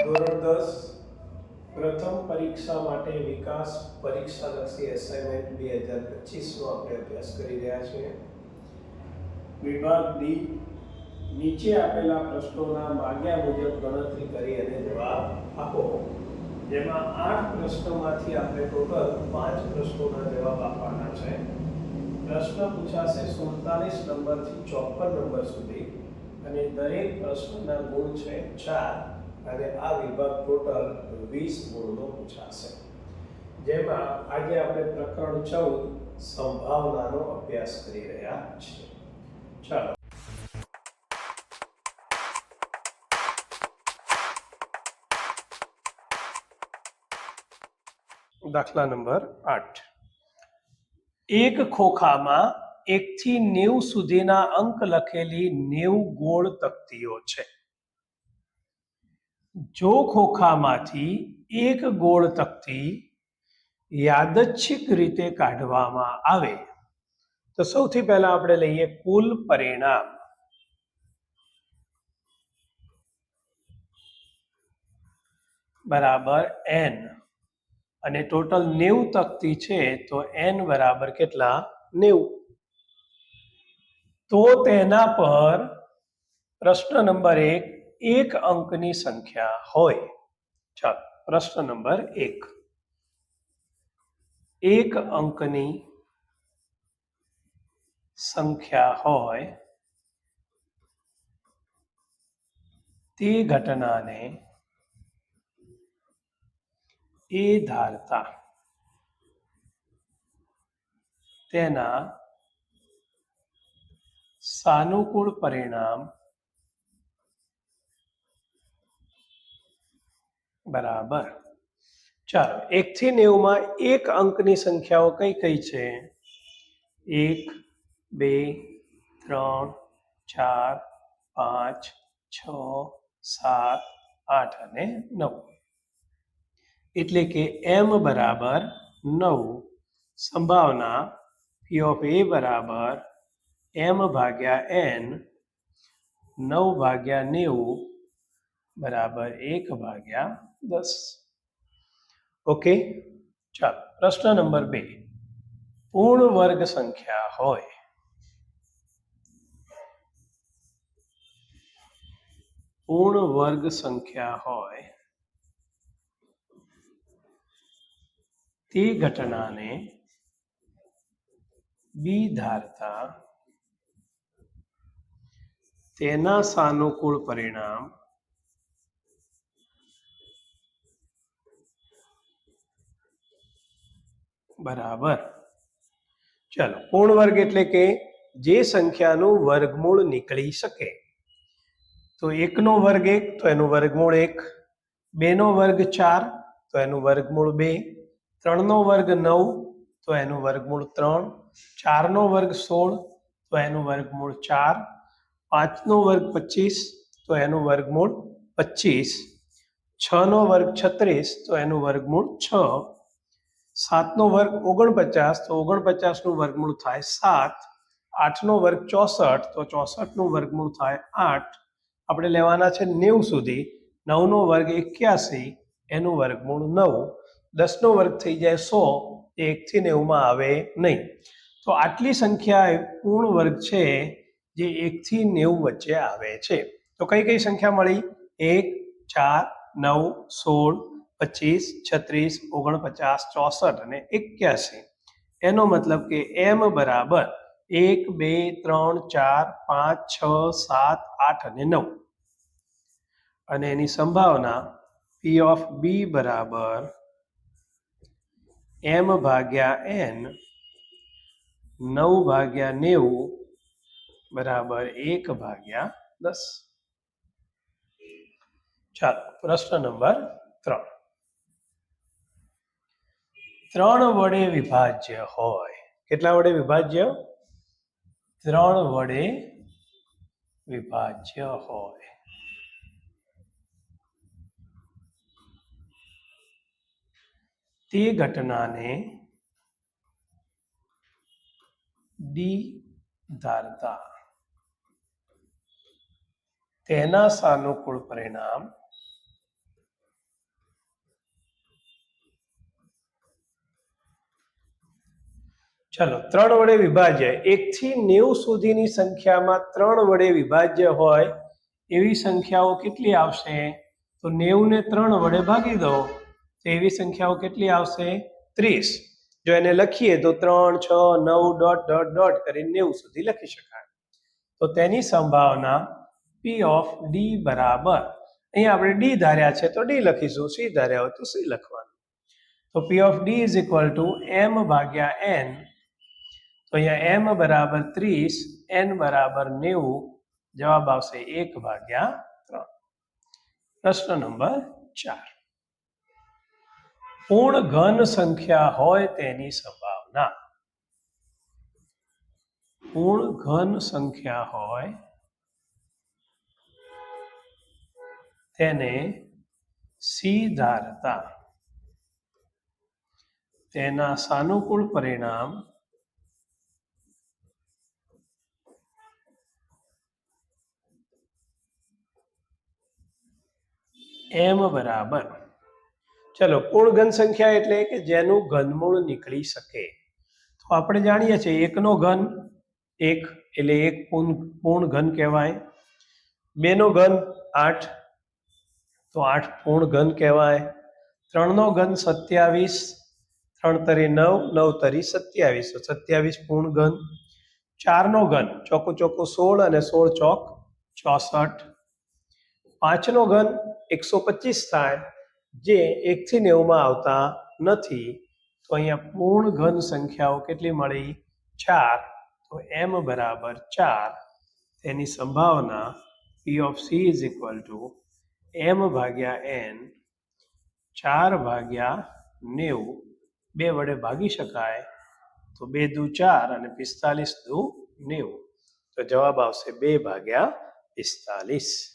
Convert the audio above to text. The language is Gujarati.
ધોરણ 10 પ્રથમ પરીક્ષા માટે વિકાસ પરીક્ષાલક્ષી એસાઇનમેન્ટ 2025 નો આપણે અભ્યાસ કરી રહ્યા છીએ. વિભાગ ડી, નીચે આપેલા પ્રશ્નોના માગ્યા મુજબ ગણતરી કરી અને જવાબ આપો. જેમાં 8 પ્રશ્નોમાંથી આપણે ટોટલ 5 પ્રશ્નોના જવાબ આપવાના છે. પ્રશ્ન પૂછાશે 47 નંબરથી 54 નંબર સુધી અને દરેક પ્રશ્નના ગુણ છે 4 અને આ વિભાગ ટોટલ 20 ગુણનો પૂછાશે. જેમાં આજે આપણે પ્રકરણ 14 સંભાવનાનો અભ્યાસ કરી રહ્યા છીએ. ચાલો. દાખલા નંબર 8. એક ખોખામાં 1 થી 90 સુધીના અંક લખેલી 90 ગોળ તકતીઓ છે. જો ખોખામાંથી એક ગોળ તકતી યાદચ્છિક રીતે કાઢવામાં આવે તો સૌથી પહેલા આપણે લઈએ કુલ પરિણામ. બરાબર n અને ટોટલ 90 તકતી છે તો n બરાબર કેટલા? 90. તો તેના પર પ્રશ્ન નંબર 1 એક અંકની સંખ્યા હોય. ચાલો, પ્રશ્ન નંબર 1 એક અંકની સંખ્યા હોય તે ઘટનાને એ ધારતા તેના સાનુકૂળ પરિણામ બરાબર. ચાલો, 1 થી 90 માં એક અંકની સંખ્યાઓ કઈ કઈ છે? 1, 2, 3, 4, 5, 6, 7, 8 અને 9. એટલે કે m બરાબર 9. સંભાવના p ઓફ a બરાબર m ભાગ્યા n 9 ભાગ્યા 90 બરાબર 1 ભાગ્યા 10. ઓકે. ચાલો, પ્રશ્ન નંબર 2 પૂર્ણ વર્ગ સંખ્યા હોય. પૂર્ણ વર્ગ સંખ્યા હોય તે ઘટનાને બી ધારતા તેના સાનુકૂળ પરિણામ બરાબર. ચાલો, પૂર્ણ વર્ગ એટલે કે જે સંખ્યાનું વર્ગમૂળ નીકળી શકે. તો 1 નો વર્ગ 1 તો એનું વર્ગમૂળ 1, 2 નો વર્ગ 4 તો એનું વર્ગમૂળ 2, 3 નો વર્ગ 9 તો એનું વર્ગમૂળ 3, 4 નો વર્ગ 16 તો એનું વર્ગમૂળ 4, 5 નો વર્ગ 25 તો એનું વર્ગમૂળ 25, 6 નો વર્ગ 36 તો એનું વર્ગમૂળ 6, 7 નો વર્ગ 49 તો 49 નું વર્ગમૂળ થાય 7, 8 નો વર્ગ 64 તો 64 નું વર્ગમૂળ થાય 8. આપણે લેવાના છે 90 સુધી. 9 નો વર્ગ 81 એનું વર્ગમૂળ 9, 10 નો વર્ગ થઈ જાય 100 એ 1 થી 90 માં આવે નહીં. તો આટલી સંખ્યા પૂર્ણ વર્ગ છે જે 1 થી 90 વચ્ચે આવે છે. તો કઈ કઈ સંખ્યા મળી? 1, 4, 9, 16, 25, 36, 49, 64 અને 81. એનો મતલબ કે m બરાબર 1, 2, 3, 4, 5, 6, 7, 8 અને 9. અને એની સંભાવના p ઓફ b બરાબર m ભાગ્યા n 9 ભાગ્યા 90 બરાબર 1 ભાગ્યા 10. ચાલો, પ્રશ્ન નંબર 3 3 વડે વિભાજ્ય હોય. કેટલા વડે વિભાજ્ય? 3 વડે વિભાજ્ય હોય. તે ઘટનાને ડી ધારતા તેના સાનુકૂળ પરિણામ ચલો 3 વડે વિભાજ્ય 1 થી 90 સુધીની સંખ્યામાં 3 વડે વિભાજ્ય હોય એવી સંખ્યાઓ કેટલી આવશે? તો 90 ને 3 વડે ભાગી દો તો એવી સંખ્યાઓ કેટલી આવશે? 30. જો એને લખીએ તો 3, 6, 9 ડોટ ડોટ ડોટ કરીને 90 સુધી લખી શકાય. તો તેની સંભાવના P ઓફ D બરાબર, અહીંયા આપણે D ધાર્યા છે તો D લખીશું, C ધાર્યા હોય તો C લખવાનું. તો P of D is equal to M ભાગ્યા N. તો અહીંયા M બરાબર 30, N બરાબર 90, જવાબ આવશે 1/3. પ્રશ્ન નંબર 4. પૂર્ણ ઘન સંખ્યા હોય તેની સંભાવના. પૂર્ણ ઘન સંખ્યા હોય તેને C ધારતા તેના સાનુકૂળ પરિણામ M બરાબર, ચલો પૂર્ણ ઘન સંખ્યા એટલે કે જેનું ઘનમૂળ નીકળી શકે. તો આપણે જાણીએ છીએ 1 નો ઘન 1 એટલે 1 પૂર્ણ ઘન કહેવાય. 2 નો ઘન 8 તો 8 પૂર્ણ ઘન કહેવાય. 3 નો ઘન 27, 3 તરી 9, 9 તરી 27, તો 27 પૂર્ણ ઘન. 4 નો ઘન ચોખ્ખું ચોખ્ખું 16 અને 16 ચોક 64. 5 નો ઘન 125 થાય, જે 1 થી 90 માં આવતા નથી. તો અહીંયા પૂર્ણ ઘન સંખ્યાઓ કેટલી મળી? 4. તો M બરાબર 4. તેની સંભાવના P of C is equal to M ભાગ્યા N 4/90. 2 વડે ભાગી શકાય તો 2 દુ 4 અને 45 દુ 90. તો જવાબ આવશે 2/45.